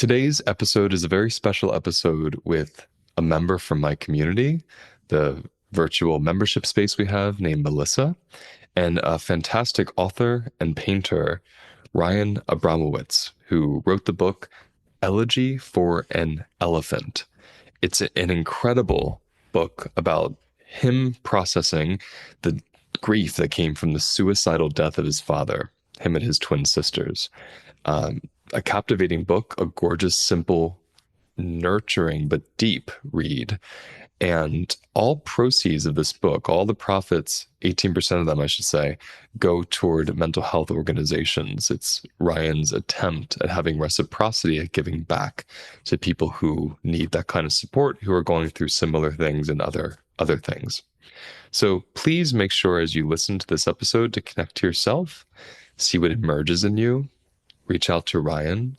Today's episode is a very special episode with a member from my community, the virtual membership space we have named Melissa, and a fantastic author and painter, Ryan Abramowitz, who wrote the book Elegy for an Elephant. It's an incredible book about him processing the grief that came from the suicidal death of his father, him and his twin sisters. Um, a captivating book, a gorgeous, simple, nurturing, but deep read. And all proceeds of this book, all the profits, 18% of them, I should say, go toward mental health organizations. It's Ryan's attempt at having reciprocity, at giving back to people who need that kind of support, who are going through similar things and other things. So please make sure as you listen to this episode to connect to yourself, see what emerges in you, reach out to Ryan,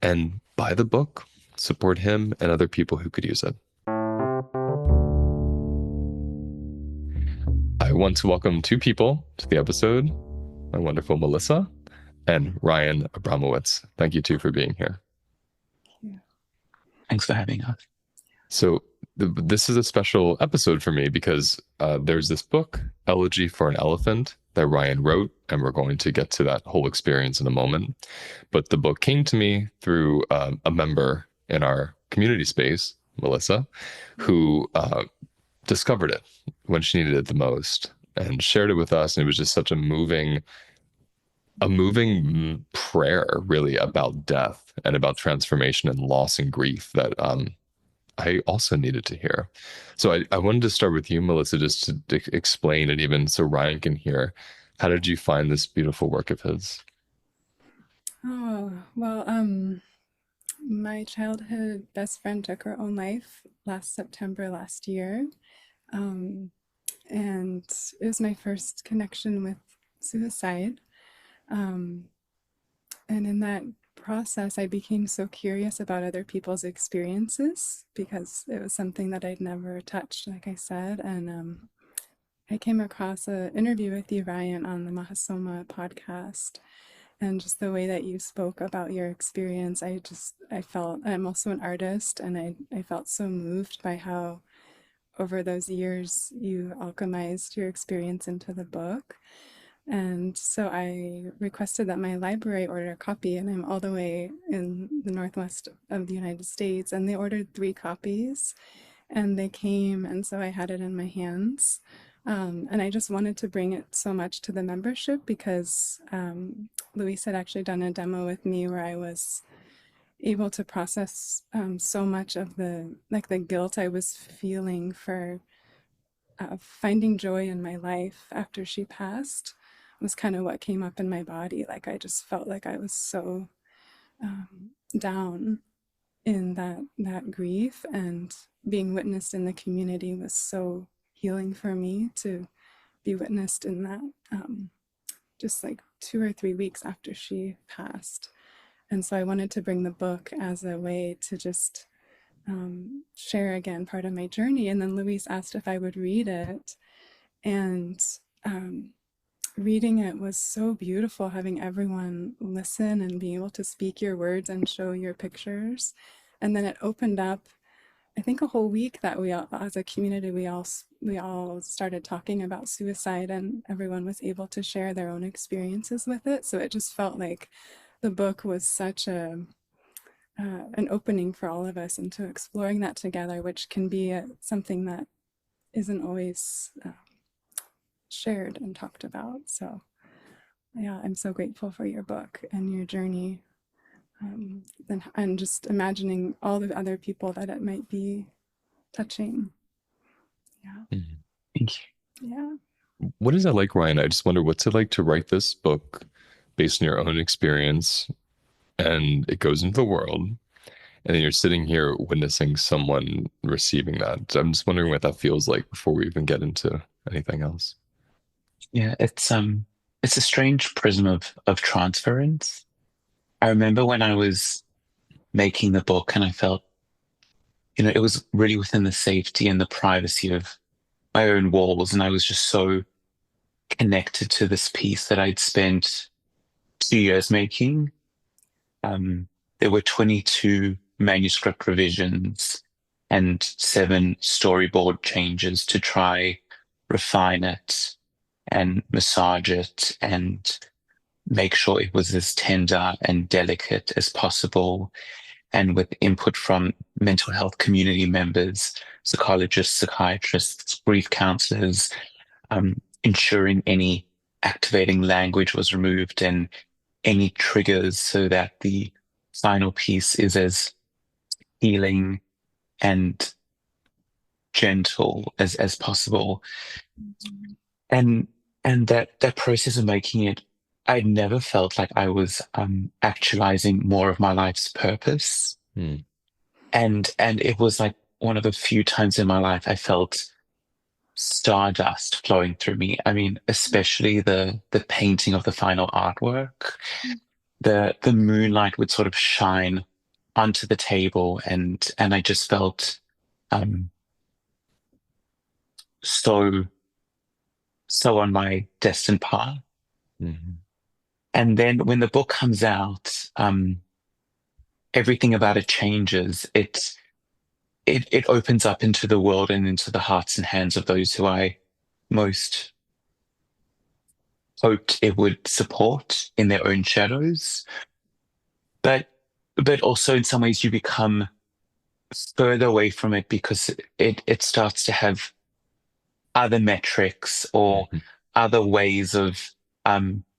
and buy the book, support him and other people who could use it. I want to welcome two people to the episode, my wonderful Melissa and Ryan Abramowitz. Thank you two for being here. Yeah. Thanks for having us. So this is a special episode for me because there's this book, Elegy for an Elephant, that Ryan wrote, and we're going to get to that whole experience in a moment. But the book came to me through a member in our community space, Melissa, who discovered it when she needed it the most and shared it with us. And it was just such a moving prayer, really, about death and about transformation and loss and grief that I also needed to hear. So I wanted to start with you, Melissa, just to explain it, even so Ryan can hear. How did you find this beautiful work of his? Oh, well, my childhood best friend took her own life last September last year. And it was my first connection with suicide. And in that process, I became so curious about other people's experiences because it was something that I'd never touched, like I said. And I came across an interview with you, Ryan, on the Mahasoma podcast. And just the way that you spoke about your experience, I felt, I'm also an artist, and I felt so moved by how over those years you alchemized your experience into the book. And so I requested that my library order a copy, and I'm all the way in the northwest of the United States, and they ordered 3 copies, and they came, and so I had it in my hands. And I just wanted to bring it so much to the membership because Luis had actually done a demo with me where I was able to process so much of the guilt I was feeling for finding joy in my life after she passed. Was kind of what came up in my body. Like I just felt like I was so down in that grief, and being witnessed in the community was so healing for me to be witnessed in that just like 2 or 3 weeks after she passed. And so I wanted to bring the book as a way to just share again part of my journey. And then Luis asked if I would read it, and reading it was so beautiful, having everyone listen and be able to speak your words and show your pictures. And then it opened up, I think, a whole week that we all, as a community, we all started talking about suicide, and everyone was able to share their own experiences with it. So it just felt like the book was such an opening for all of us into exploring that together, which can be something that isn't always shared and talked about. So yeah, I'm so grateful for your book and your journey, and just imagining all the other people that it might be touching. Yeah. Mm-hmm. Thank you. Yeah. What is that like, Ryan? I just wonder, what's it like to write this book based on your own experience, and it goes into the world, and then you're sitting here witnessing someone receiving that. I'm just wondering what that feels like before we even get into anything else. Yeah, it's a strange prism of transference. I remember when I was making the book, and I felt, it was really within the safety and the privacy of my own walls, and I was just so connected to this piece that I'd spent 2 years making. there were 22 manuscript revisions and 7 storyboard changes to try refine it and massage it and make sure it was as tender and delicate as possible, and with input from mental health community members, psychologists, psychiatrists, grief counselors, ensuring any activating language was removed and any triggers so that the final piece is as healing and gentle as possible. And that process of making it, I never felt like I was actualizing more of my life's purpose. Hmm. And it was like one of the few times in my life I felt stardust flowing through me. I mean, especially the painting of the final artwork. The moonlight would sort of shine onto the table, and I just felt um so so on my destined path. Mhm. And then when the book comes out, everything about it changes. It opens up into the world and into the hearts and hands of those who I most hoped it would support in their own shadows. But but also in some ways you become further away from it because it starts to have other metrics or Mhm. other ways of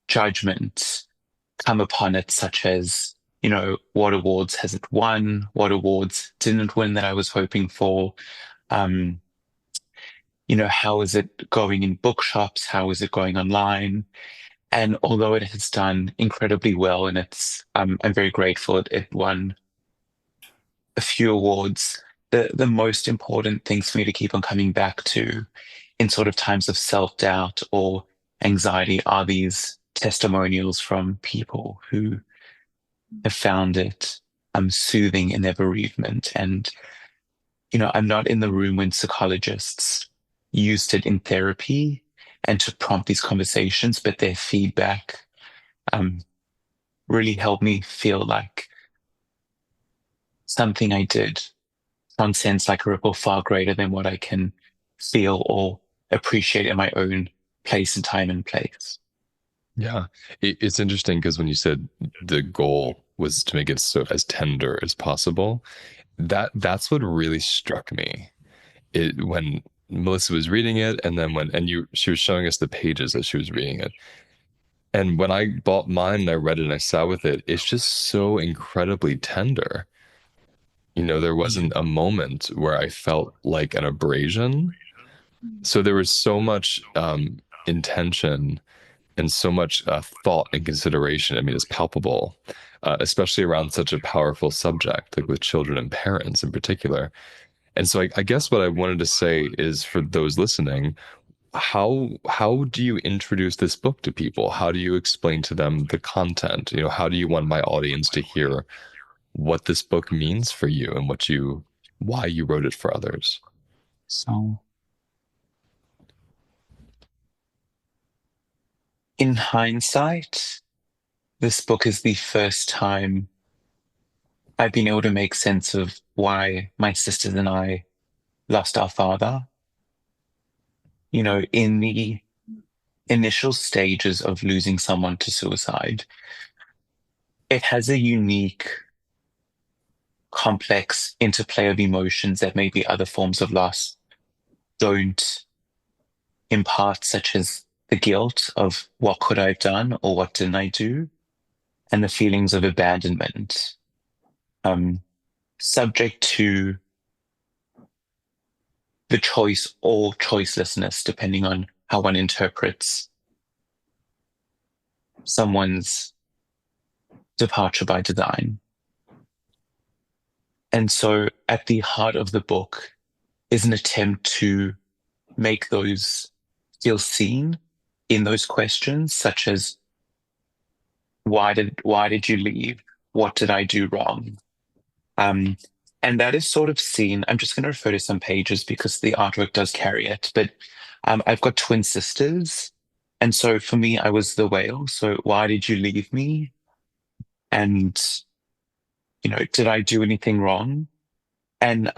judgment come upon it, such as, what awards has it won? What awards didn't win that I was hoping for? Um, how is it going in bookshops? How is it going online? And although it has done incredibly well, and I'm very grateful it won a few awards, the most important things for me to keep on coming back to in sort of times of self-doubt or anxiety are these testimonials from people who have found it soothing in their bereavement. And, I'm not in the room when psychologists used it in therapy and to prompt these conversations, but their feedback um, really helped me feel like something I did transcends like a ripple far greater than what I can feel or appreciate in my own place and time and place. Yeah, it's interesting because when you said the goal was to make it so as tender as possible, that's what really struck me. It when Melissa was reading it, and then she was showing us the pages as she was reading it, and when I bought mine and I read it and I sat with it, it's just so incredibly tender. There wasn't a moment where I felt like an abrasion. So there was so much intention and so much thought and consideration. I mean, it's palpable, especially around such a powerful subject, like with children and parents in particular. And so I guess what I wanted to say is for those listening, how do you introduce this book to people? How do you explain to them the content? How do you want my audience to hear what this book means for you and why you wrote it for others? So, in hindsight, this book is the first time I've been able to make sense of why my sisters and I lost our father. In the initial stages of losing someone to suicide, it has a unique, complex interplay of emotions that maybe other forms of loss don't impart, such as the guilt of what could I have done or what didn't I do, and the feelings of abandonment, um, subject to the choice or choicelessness, depending on how one interprets someone's departure by design. And so at the heart of the book is an attempt to make those feel seen in those questions, such as why did you leave? What did I do wrong? Um, and that is sort of seen. I'm just going to refer to some pages because the artwork does carry it. But I've got twin sisters. And so for me, I was the whale. So why did you leave me? And did I do anything wrong? And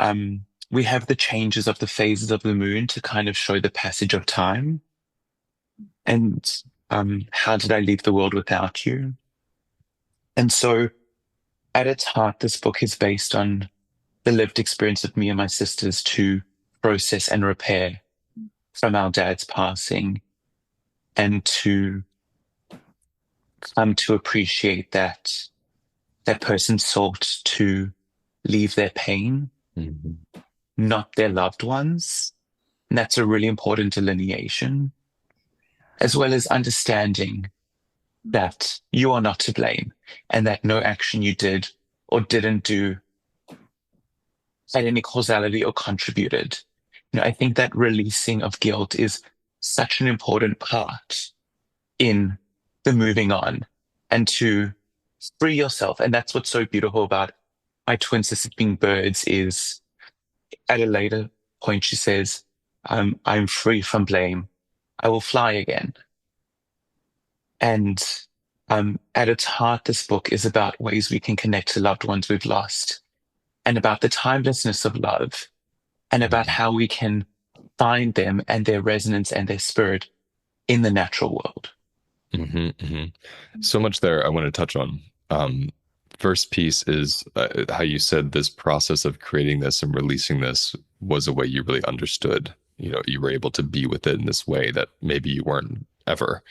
we have the changes of the phases of the moon to kind of show the passage of time. And how did I leave the world without you? And so at its heart, this book is based on the lived experience of me and my sisters to process and repair from our dad's passing, and to come to appreciate that that person sought to leave their pain, not their loved ones. And that's a really important delineation, as well as understanding that you are not to blame and that no action you did or didn't do had any causality or contributed. I think that releasing of guilt is such an important part in the moving on, and to free yourself. And that's what's so beautiful about my twin sisters being birds is at a later point, she says, I'm free from blame. I will fly again. And at its heart, this book is about ways we can connect to loved ones we've lost, and about the timelessness of love, and about how we can find them and their resonance and their spirit in the natural world. So much there I want to touch on. First piece is how you said this process of creating this and releasing this was a way you really understood. You were able to be with it in this way that maybe you weren't ever.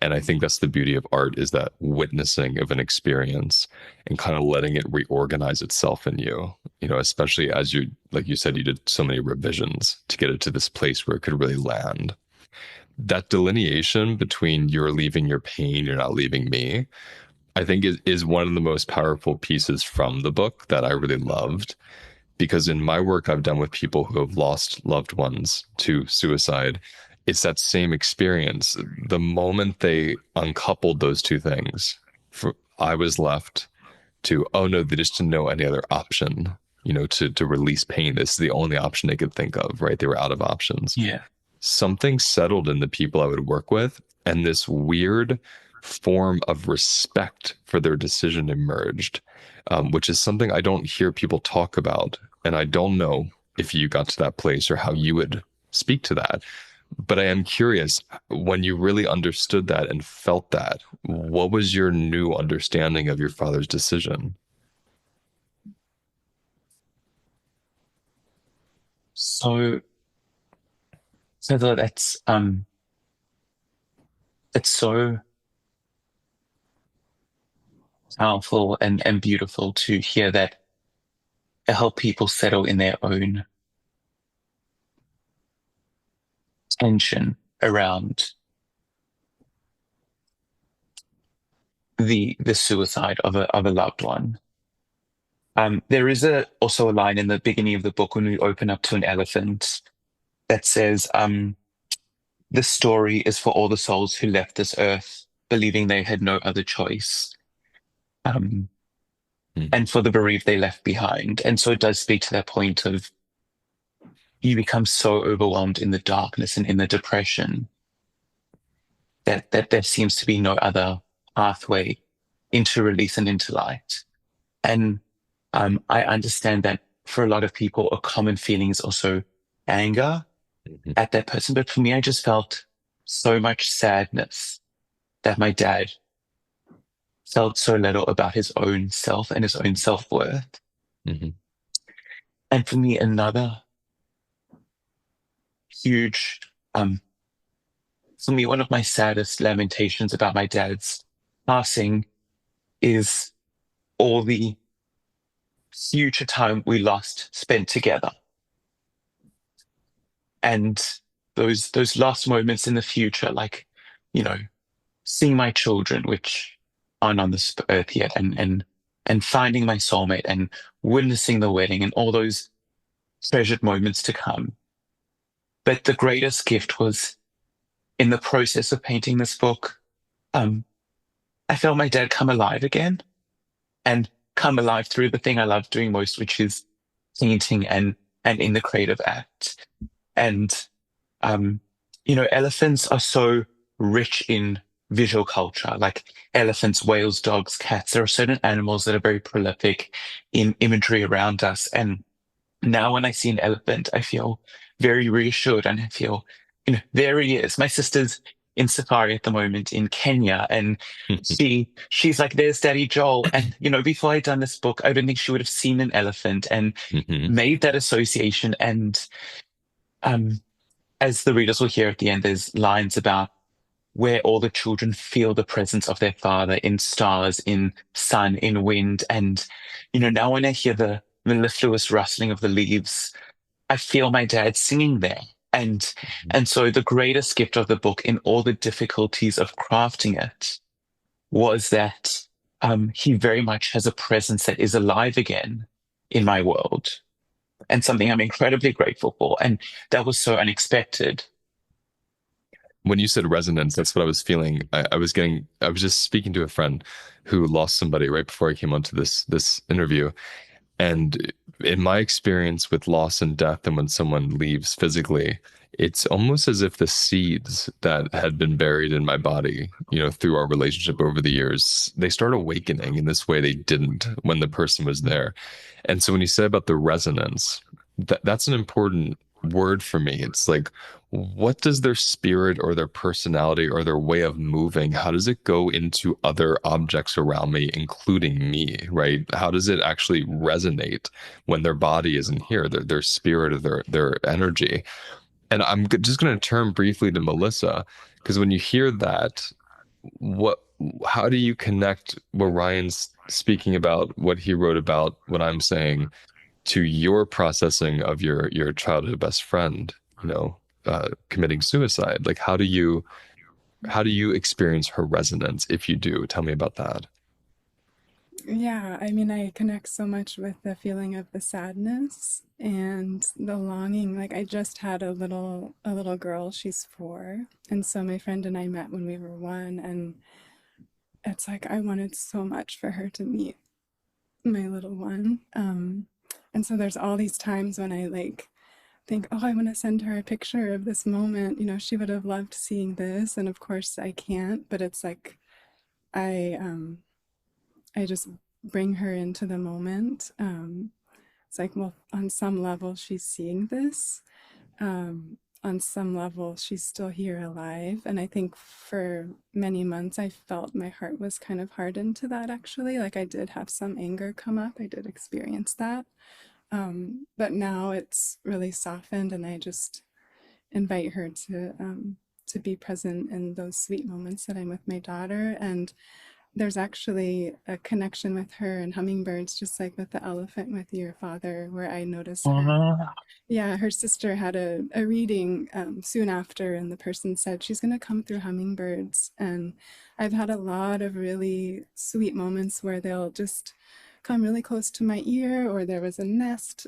And I think that's the beauty of art, is that witnessing of an experience and kind of letting it reorganize itself in you, especially as you, like you said, you did so many revisions to get it to this place where it could really land. That delineation between you're leaving your pain, you're not leaving me, I think is one of the most powerful pieces from the book that I really loved. Because in my work I've done with people who have lost loved ones to suicide, it's that same experience. The moment they uncoupled those two things, I was left to, oh no, they just didn't know any other option, to release pain. This is the only option they could think of, right? They were out of options. Yeah. Something settled in the people I would work with, and this weird form of respect for their decision emerged, which is something I don't hear people talk about. And I don't know if you got to that place or how you would speak to that. But I am curious, when you really understood that and felt that, what was your new understanding of your father's decision? So that's it's so powerful and beautiful to hear that it help people settle in their own tension around the suicide of a loved one. There is also a line in the beginning of the book when we open up to an elephant that says, "This story is for all the souls who left this earth, believing they had no other choice, and for the bereaved they left behind." And so it does speak to that point of you become so overwhelmed in the darkness and in the depression that there seems to be no other pathway into release and into light. And I understand that for a lot of people, a common feeling is also anger at that person. But for me, I just felt so much sadness that my dad felt so little about his own self and his own self-worth. And for me, another huge, for me, one of my saddest lamentations about my dad's passing is all the future time we lost spent together. And those last moments in the future, like, seeing my children, which aren't on this earth yet, and finding my soulmate and witnessing the wedding and all those treasured moments to come. But the greatest gift was in the process of painting this book. I felt my dad come alive again, and come alive through the thing I love doing most, which is painting and in the creative act. And, elephants are so rich in visual culture, like elephants, whales, dogs, cats. There are certain animals that are very prolific in imagery around us. And now when I see an elephant, I feel very reassured and I feel, there he is. My sister's in safari at the moment in Kenya, and she's like, there's Daddy Joel. And before I'd done this book, I don't think she would have seen an elephant and Hmm. made that association. And um, as the readers will hear at the end, there's lines about where all the children feel the presence of their father in stars, in sun, in wind. And, now when I hear the mellifluous rustling of the leaves, I feel my dad singing there. And so the greatest gift of the book in all the difficulties of crafting it was that he very much has a presence that is alive again in my world, and something I'm incredibly grateful for. And that was so unexpected. When you said resonance, that's what I was feeling. I was just speaking to a friend who lost somebody right before I came onto this interview. And in my experience with loss and death, and when someone leaves physically, it's almost as if the seeds that had been buried in my body, through our relationship over the years, they start awakening in this way they didn't when the person was there. And so when you said about the resonance, that's an important word for me. It's like, what does their spirit or their personality or their way of moving, how does it go into other objects around me, including me, right? How does it actually resonate when their body isn't here, their spirit or their energy? And just going to turn briefly to Melissa, because when you hear that, what, how do you connect what Ryan's speaking about, what he wrote about, what I'm saying, to your processing of your childhood best friend, committing suicide? Like, how do you experience her resonance if you do? Tell me about that. Yeah, I mean, I connect so much with the feeling of the sadness and the longing. Like I just had a little girl, she's 4. And so my friend and I met when we were 1, and it's like I wanted so much for her to meet my little one. And so there's all these times when I like think, oh, I want to send her a picture of this moment. She would have loved seeing this, and of course I can't, but it's like I just bring her into the moment. It's like, well, on some level, she's seeing this. On some level, she's still here alive. And I think for many months, I felt my heart was kind of hardened to that, actually. Like I did have some anger come up. I did experience that. But now it's really softened, and I just invite her to be present in those sweet moments that I'm with my daughter. And there's actually a connection with her and hummingbirds, just like with the elephant with your father, where I notice her. Ah, Yeah, her sister had a reading soon after, and the person said she's going to come through hummingbirds. And I've had a lot of really sweet moments where they'll just come really close to my ear, or there was a nest,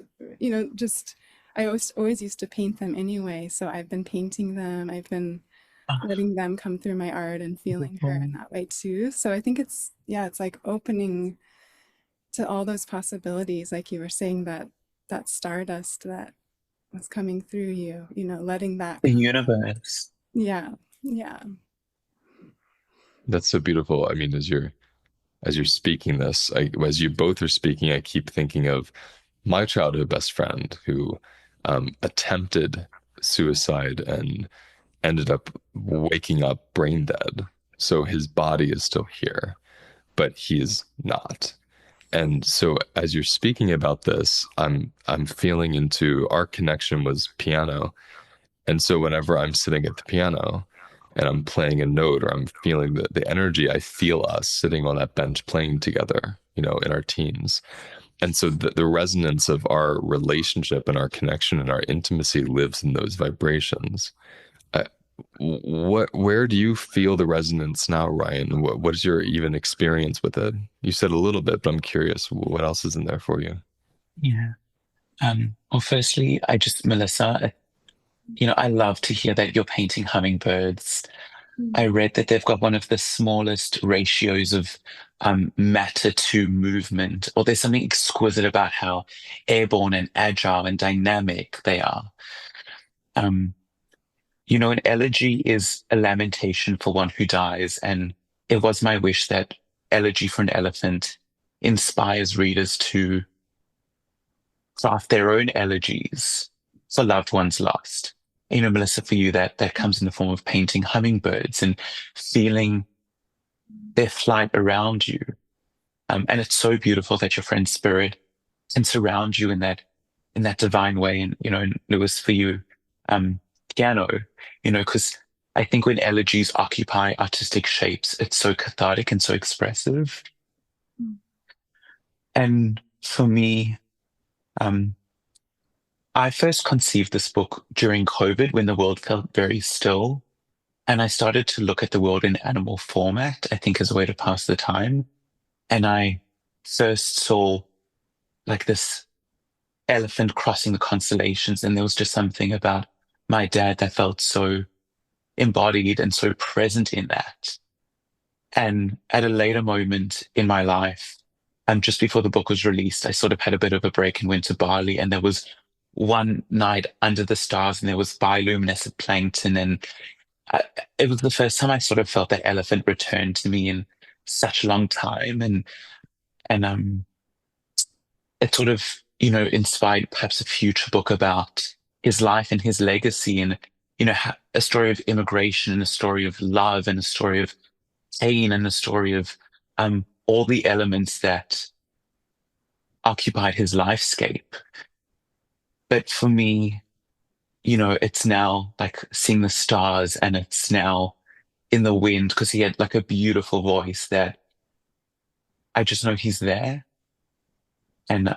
just I always used to paint them anyway. So I've been painting them. I've been letting them come through my art and feeling her in beautiful. that way too. So I think yeah, it's like opening to all those possibilities, like you were saying, that stardust that was coming through you, letting that The come. universe. Yeah, yeah. That's so beautiful. I mean, as you're speaking this, as you both are speaking, I keep thinking of my childhood best friend who attempted suicide and ended up waking up brain dead. So his body is still here, but he is not. And so as you're speaking about this, I'm feeling into our connection was piano. And so whenever I'm sitting at the piano and I'm playing a note or I'm feeling the energy, I feel us sitting on that bench playing together, in our teens. And so the resonance of our relationship and our connection and our intimacy lives in those vibrations. Uh, where do you feel the resonance now, Ryan? What is your even experience with it? You said a little bit, but I'm curious, what else is in there for you? Yeah. Well, firstly, Melissa, I love to hear that you're painting hummingbirds. I Mm. read that they've got one of the smallest ratios of matter to movement, or there's something exquisite about how airborne and agile and dynamic they are. Um, An elegy is a lamentation for one who dies, and it was my wish that Elegy for an Elephant inspires readers to craft their own elegies for loved ones lost. Melissa, for you, that comes in the form of painting hummingbirds and feeling their flight around you. And it's so beautiful that your friend's spirit can surround you in that divine way. And and Lewis, for you, um, piano, because I think when elegies occupy artistic shapes, it's so cathartic and so expressive. And for me, um, I first conceived this book during COVID when the world felt very still. And I started to look at the world in animal format, I think, as a way to pass the time. And I first saw like this elephant crossing the constellations. And there was just something about my dad that felt so embodied and so present in that. And at a later moment in my life, just before the book was released, I sort of had a bit of a break and went to Bali. And there was one night under the stars, and there was bioluminescent plankton. And I, it was the first time I sort of felt that elephant return to me in such a long time. And it sort of, inspired perhaps a future book about his life and his legacy, and, a story of immigration and a story of love and a story of pain and a story of all the elements that occupied his lifescape. But for me, it's now like seeing the stars, and it's now in the wind, because he had like a beautiful voice that I just know he's there. And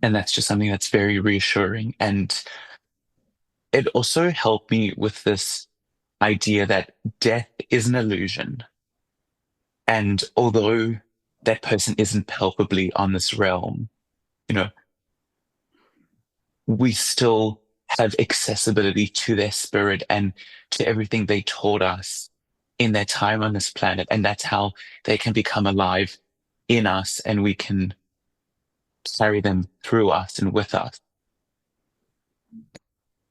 that's just something that's very reassuring. And it also helped me with this idea that death is an illusion. And although that person isn't palpably on this realm, you know, we still have accessibility to their spirit and to everything they taught us in their time on this planet. And that's how they can become alive in us, and we can carry them through us and with us.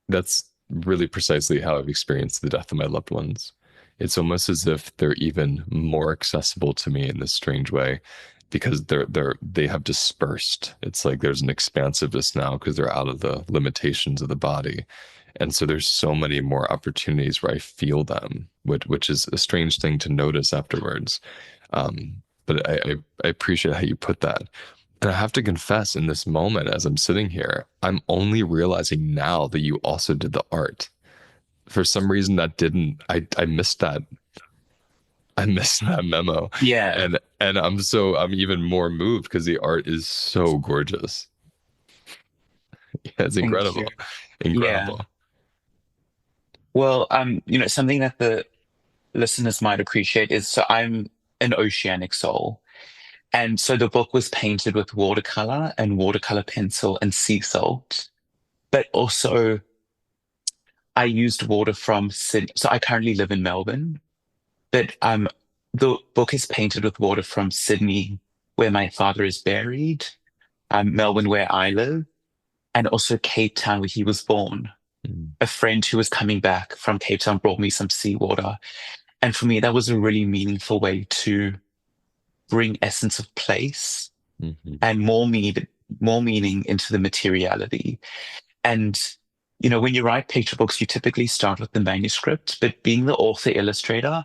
That's really precisely how I've experienced the death of my loved ones. It's almost as if they're even more accessible to me in this strange way because they have dispersed. It's like there's an expansiveness now because they're out of the limitations of the body. And so there's so many more opportunities where I feel them, which is a strange thing to notice afterwards. But I appreciate how you put that. And I have to confess, in this moment, as I'm sitting here, I'm only realizing now that you also did the art. For some reason, that didn't. I missed that. I missed that memo, Yeah, and I'm even more moved because the art is so gorgeous. Yeah, it's thank incredible, you. Yeah. incredible. Well, something that the listeners might appreciate is, so I'm an oceanic soul. And so the book was painted with watercolor and watercolor pencil and sea salt. But also I used water from Sydney. So I currently live in Melbourne, but the book is painted with water from Sydney, where my father is buried, Melbourne, where I live, and also Cape Town, where he was born. Mm. A friend who was coming back from Cape Town brought me some seawater. And for me, that was a really meaningful way to bring essence of place Mhm. and more meaning into the materiality. And when you write picture books, you typically start with the manuscript, but being the author illustrator,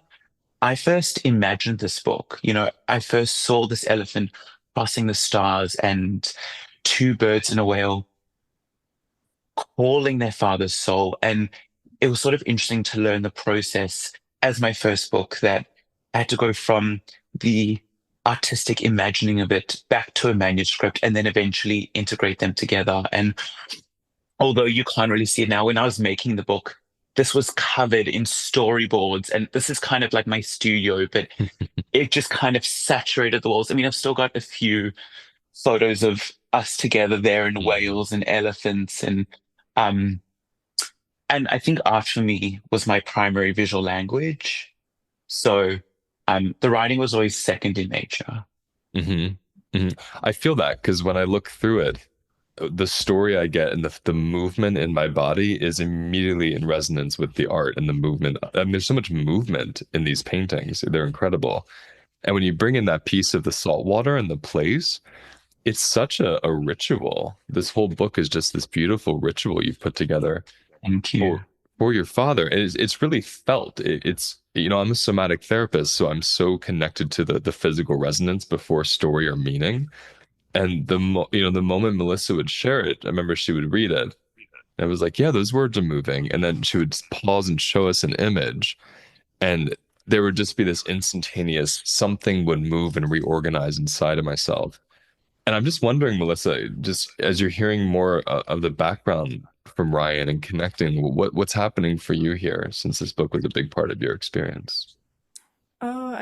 I first imagined this book. I first saw this elephant crossing the stars and two birds and a whale calling their father's soul. And it was sort of interesting to learn the process as my first book, that I had to go from the artistic imagining of it back to a manuscript and then eventually integrate them together. And although you can't really see it now, when I was making the book, this was covered in storyboards, and this is kind of like my studio, but it just kind of saturated the walls. I mean, I've still got a few photos of us together there in Mhm. Wales and elephants, um and I think art for me was my primary visual language. So the writing was always second in nature. Mhm. Mhm. I feel that because when I look through it, the story I get and the movement in my body is immediately in resonance with the art and the movement. I mean, there's so much movement in these paintings. They're incredible. And when you bring in that piece of the salt water and the place, it's such a ritual. This whole book is just this beautiful ritual you've put together Thank you. for for your father. And it's really felt. It's I'm a somatic therapist, so I'm so connected to the physical resonance before story or meaning. And the moment Melissa would share it, I remember she would read it. And it was like, yeah, those words are moving. And then she would pause and show us an image. And there would just be this instantaneous something would move and reorganize inside of myself. And I'm just wondering, Melissa, just as you're hearing more of the background from Ryan and connecting, what's happening for you here since this book was a big part of your experience? Oh,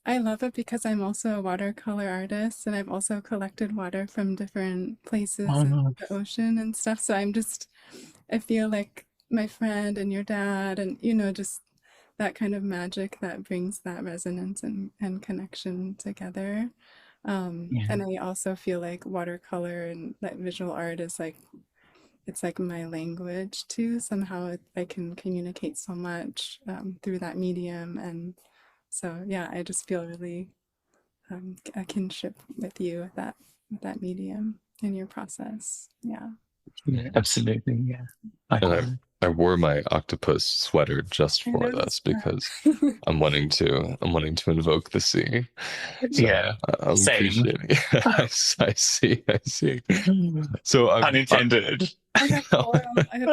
I love it because I'm also a watercolor artist and I've also collected water from different places Oh, in no. the ocean and stuff. So I feel like my friend and your dad and, just that kind of magic that brings that resonance and connection together. Yeah. And I also feel like watercolor and that visual art is like, it's like my language too. Somehow I can communicate so much through that medium. And so, yeah, I just feel really a kinship with you with that medium in your process. Yeah. Yeah, absolutely. Yeah. And Likewise. I wore my octopus sweater just I for this noticed because that. I'm wanting to invoke the sea. So Yeah. I'm Same. appreciating it. I see, I see. So Unintended. I have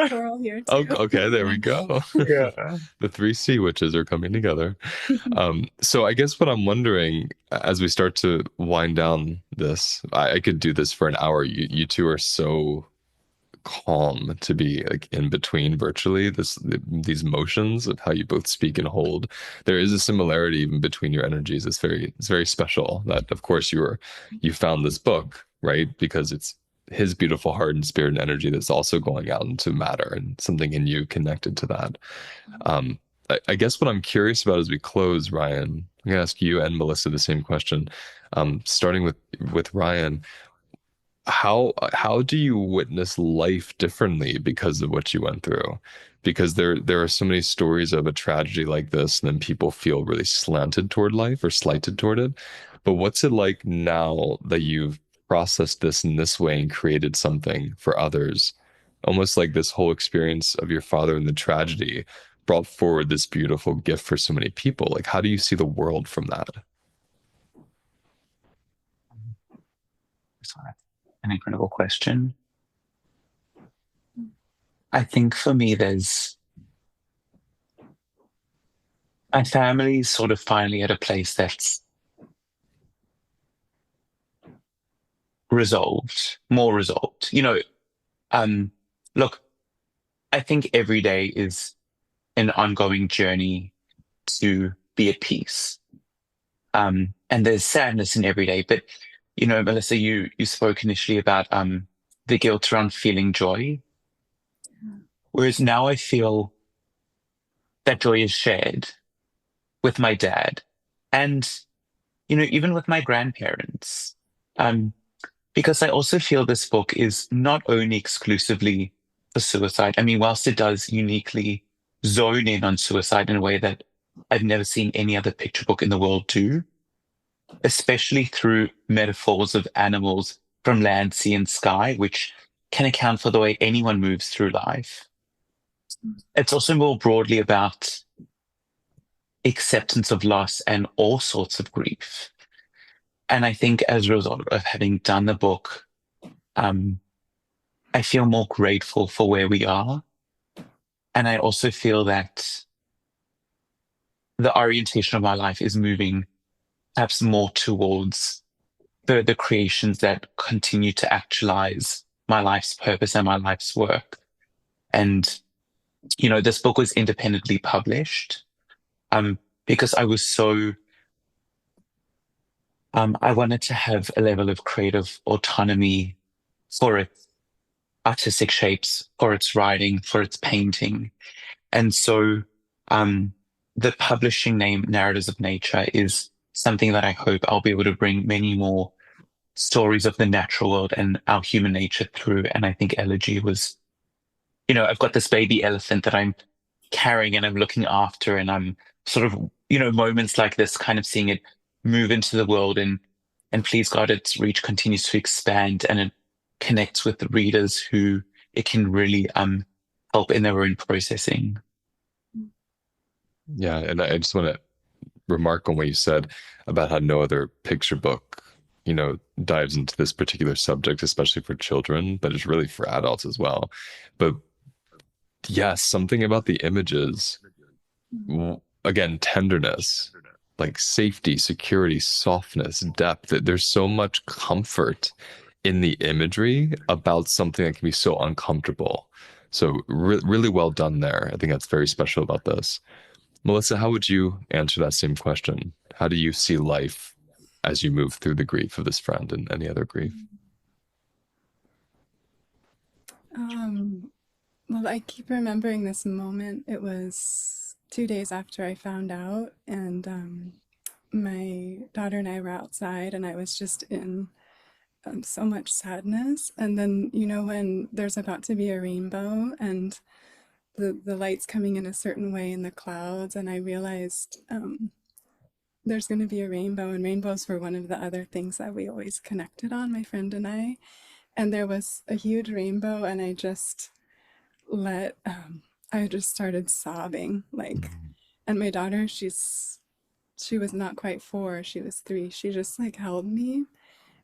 coral here oh, too. okay, there we go. Yeah. The three sea witches are coming together. So I guess what I'm wondering as we start to wind down this, I could do this for an hour. You two are so calm to be like in between virtually these motions of how you both speak and hold. There is a similarity even between your energies. It's very special that of course you found this book, right? Because it's his beautiful heart and spirit and energy that's also going out into matter and something in you connected to that. I guess what I'm curious about as we close, Ryan, I'm gonna ask you and Melissa the same question. Starting with Ryan, how do you witness life differently because of what you went through? Because there are so many stories of a tragedy like this, and then people feel really slanted toward life or slighted toward it. But what's it like now that you've processed this in this way and created something for others? Almost like this whole experience of your father and the tragedy brought forward this beautiful gift for so many people. Like, how do you see the world from that? Sorry. An incredible question. I think for me, my family's sort of finally at a place that's resolved, more resolved. Um, look, I think every day is an ongoing journey to be at peace. And there's sadness in every day. But, Melissa, you spoke initially about the guilt around feeling joy. Whereas now I feel that joy is shared with my dad and, even with my grandparents. Um, because I also feel this book is not only exclusively for suicide. I mean, whilst it does uniquely zone in on suicide in a way that I've never seen any other picture book in the world do, especially through metaphors of animals from land, sea, and sky, which can account for the way anyone moves through life. It's also more broadly about acceptance of loss and all sorts of grief. And I think as a result of having done the book, um, I feel more grateful for where we are. And I also feel that the orientation of my life is moving perhaps more towards the creations that continue to actualize my life's purpose and my life's work. And, this book was independently published because I was so, I wanted to have a level of creative autonomy for its artistic shapes, for its writing, for its painting. And so the publishing name Narratives of Nature is something that I hope I'll be able to bring many more stories of the natural world and our human nature through. And I think Elegy was, I've got this baby elephant that I'm carrying and I'm looking after, and I'm sort of, moments like this, kind of seeing it move into the world, and please God, its reach continues to expand, and it connects with the readers who it can really help in their own processing. Yeah, and I just want to remark on what you said about how no other picture book, dives into this particular subject, especially for children, but it's really for adults as well. But yes, something about the images, again, tenderness, like safety, security, softness, depth. There's so much comfort in the imagery about something that can be so uncomfortable. So really well done there. I think that's very special about this. Melissa, how would you answer that same question? How do you see life as you move through the grief of this friend and any other grief? Well, I keep remembering this moment. It was 2 days after I found out, and my daughter and I were outside, and I was just in so much sadness. And then, when there's about to be a rainbow and the light's coming in a certain way in the clouds, and I realized there's going to be a rainbow, and rainbows were one of the other things that we always connected on, my friend and I. And there was a huge rainbow, and I just I just started sobbing, like, and my daughter, she was not quite 4, she was 3. She just like held me,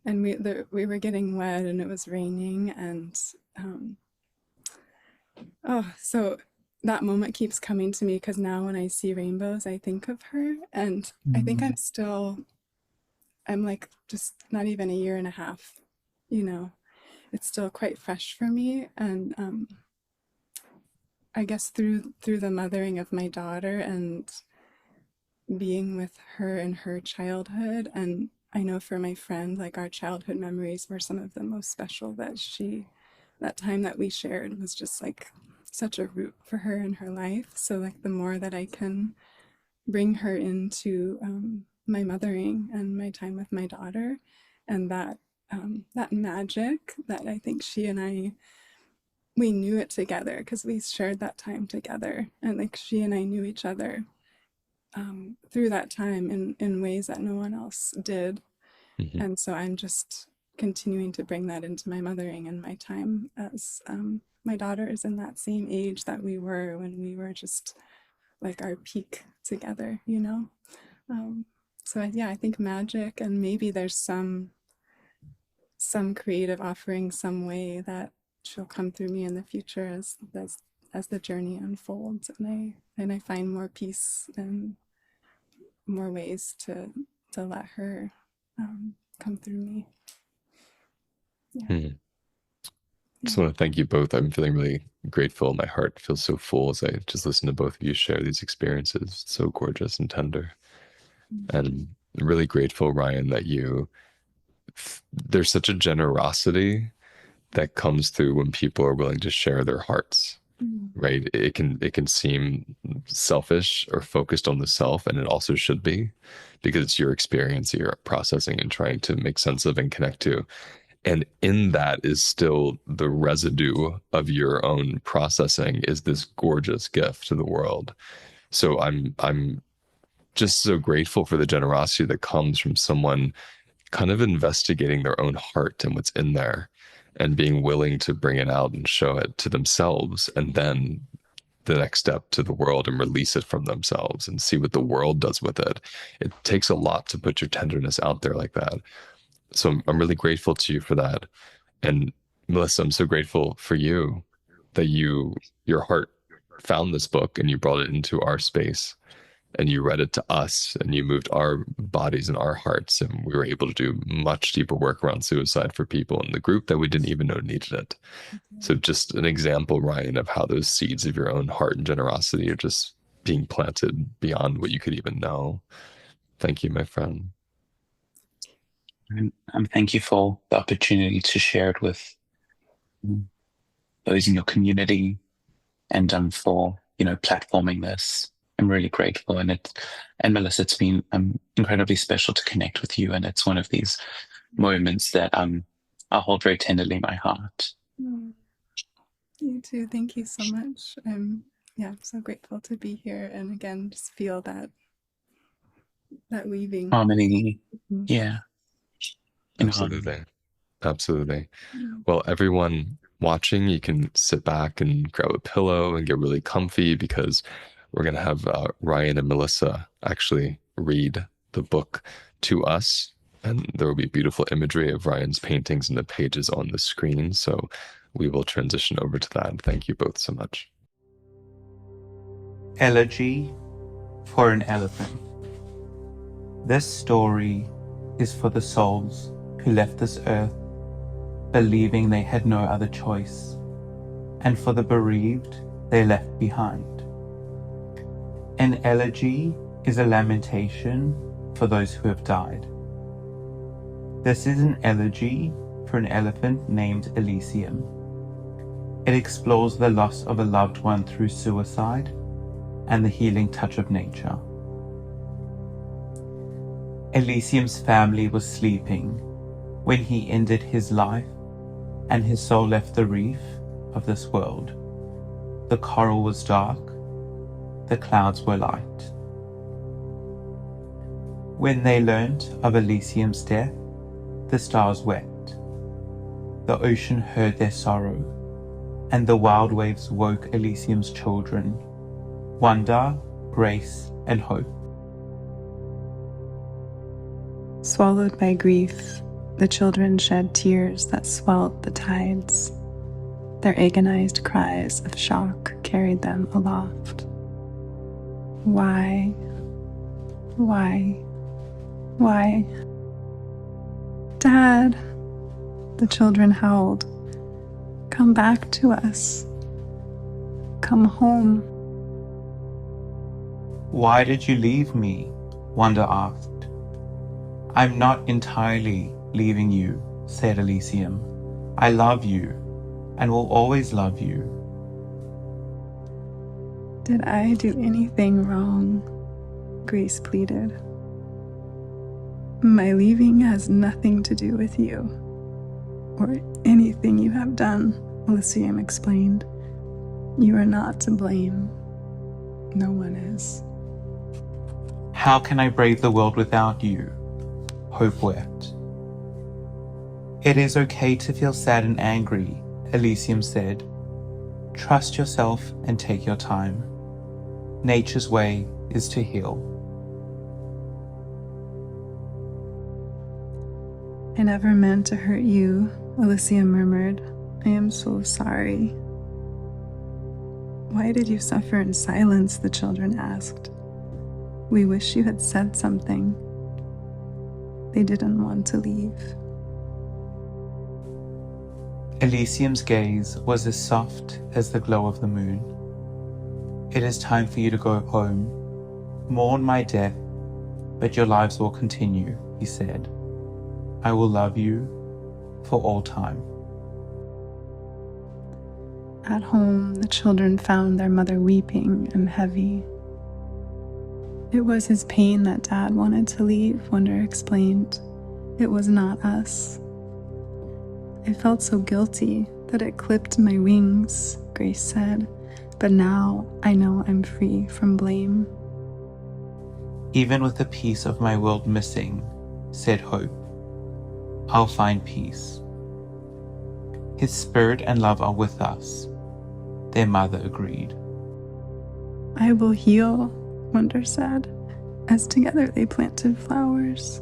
and we were getting wet, and it was raining, and so that moment keeps coming to me, because now when I see rainbows, I think of her, and I think I'm like just not even a year and a half, it's still quite fresh for me. And I guess through the mothering of my daughter and being with her in her childhood, and I know for my friend, like, our childhood memories were some of the most special. That time that we shared was just like such a root for her in her life. So like the more that I can bring her into my mothering and my time with my daughter, and that magic that I think she and I, we knew it together, because we shared that time together, and like she and I knew each other through that time in ways that no one else did. Mm-hmm. And so I'm just continuing to bring that into my mothering and my time, as my daughter is in that same age that we were when we were just like our peak together, so yeah, I think magic, and maybe there's some creative offering, some way that she'll come through me in the future as the journey unfolds, and I find more peace and more ways to let her come through me. Yeah. Mm. Just want to thank you both. I'm feeling really grateful. My heart feels so full as I just listen to both of you share these experiences. It's so gorgeous and tender. And I'm really grateful, Ryan, that there's such a generosity that comes through when people are willing to share their hearts, right? It can seem selfish or focused on the self, and it also should be, because it's your experience you're processing and trying to make sense of and connect to. And in that is still the residue of your own processing, is this gorgeous gift to the world. So I'm just so grateful for the generosity that comes from someone kind of investigating their own heart and what's in there, and being willing to bring it out and show it to themselves, and then the next step to the world, and release it from themselves and see what the world does with it. It takes a lot to put your tenderness out there like that. So I'm really grateful to you for that. And Melissa, I'm so grateful for you that your heart found this book and you brought it into our space, and you read it to us, and you moved our bodies and our hearts, and we were able to do much deeper work around suicide for people in the group that we didn't even know needed it. So just an example, Ryan, of how those seeds of your own heart and generosity are just being planted beyond what you could even know. Thank you, my friend. And thank you for the opportunity to share it with those in your community, and for platforming this. I'm really grateful, and Melissa, it's been incredibly special to connect with you, and it's one of these moments that I hold very tenderly in my heart. Mm, you too. Thank you so much. I'm so grateful to be here and again just feel that weaving. Harmony, Mhm. yeah, in harmony. Absolutely. Absolutely. Mm. Well, everyone watching, you can sit back and grab a pillow and get really comfy because we're going to have Ryan and Melissa actually read the book to us. And there will be beautiful imagery of Ryan's paintings and the pages on the screen. So we will transition over to that. Thank you both so much. Elegy for an Elephant. This story is for the souls who left this earth believing they had no other choice, and for the bereaved they left behind. An elegy is a lamentation for those who have died. This is an elegy for an elephant named Elysium. It explores the loss of a loved one through suicide and the healing touch of nature. Elysium's family was sleeping when he ended his life and his soul left the reef of this world. The coral was dark, the clouds were light. When they learnt of Elysium's death, the stars wept. The ocean heard their sorrow, and the wild waves woke Elysium's children, wonder, grace, and hope. Swallowed by grief, the children shed tears that swelled the tides. Their agonized cries of shock carried them aloft. Why? Why? Why? Dad, the children howled. Come back to us. Come home. Why did you leave me? Wonder asked. I'm not entirely leaving you, said Elysium. I love you and will always love you. Did I do anything wrong? Grace pleaded. My leaving has nothing to do with you or anything you have done, Elysium explained. You are not to blame. No one is. How can I brave the world without you? Hope wept. It is okay to feel sad and angry, Elysium said. Trust yourself and take your time. Nature's way is to heal. I never meant to hurt you, Elysium murmured. I am so sorry. Why did you suffer in silence? The children asked. We wish you had said something. They didn't want to leave. Elysium's gaze was as soft as the glow of the moon. It is time for you to go home. Mourn my death, but your lives will continue, he said. I will love you for all time. At home, the children found their mother weeping and heavy. It was his pain that Dad wanted to leave, Wonder explained. It was not us. I felt so guilty that it clipped my wings, Grace said, but now I know I'm free from blame. Even with a piece of my world missing, said Hope, I'll find peace. His spirit and love are with us, their mother agreed. I will heal, Wonder said, as together they planted flowers.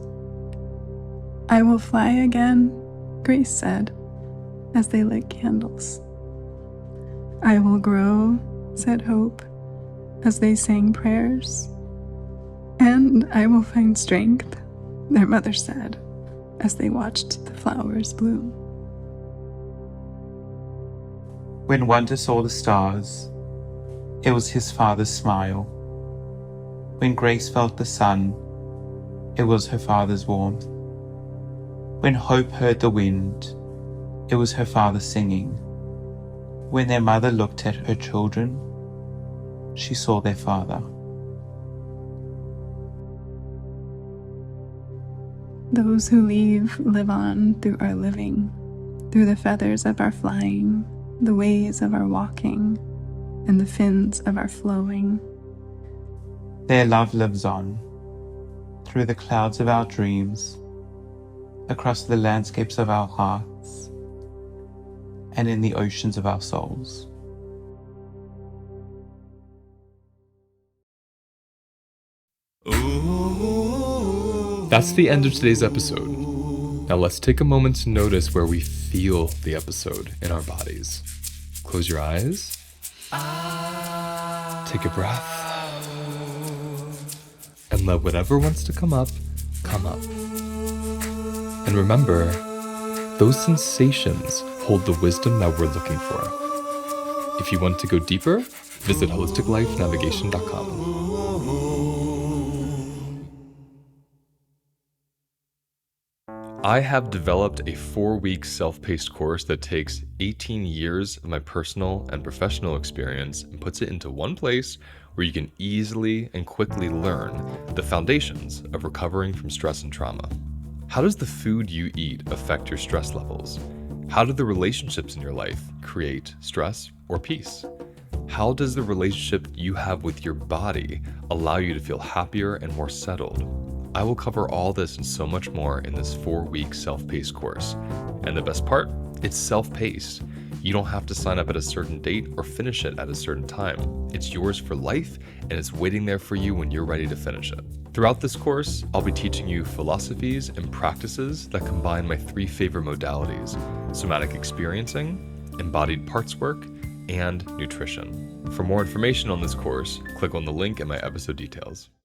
I will fly again, Grace said, as they lit candles. I will grow, said Hope, as they sang prayers. And I will find strength, their mother said, as they watched the flowers bloom. When Wonder saw the stars, it was his father's smile. When Grace felt the sun, it was her father's warmth. When Hope heard the wind, it was her father singing. When their mother looked at her children, she saw their father. Those who leave live on through our living, through the feathers of our flying, the ways of our walking, and the fins of our flowing. Their love lives on, through the clouds of our dreams, across the landscapes of our hearts, and in the oceans of our souls. That's the end of today's episode. Now let's take a moment to notice where we feel the episode in our bodies. Close your eyes. Take a breath. And let whatever wants to come up, come up. And remember, those sensations hold the wisdom that we're looking for. If you want to go deeper, visit holisticlifenavigation.com. I have developed a 4-week self-paced course that takes 18 years of my personal and professional experience and puts it into one place where you can easily and quickly learn the foundations of recovering from stress and trauma. How does the food you eat affect your stress levels? How do the relationships in your life create stress or peace? How does the relationship you have with your body allow you to feel happier and more settled? I will cover all this and so much more in this 4-week self-paced course. And the best part, it's self-paced. You don't have to sign up at a certain date or finish it at a certain time. It's yours for life, and it's waiting there for you when you're ready to finish it. Throughout this course, I'll be teaching you philosophies and practices that combine my 3 favorite modalities: somatic experiencing, embodied parts work, and nutrition. For more information on this course, click on the link in my episode details.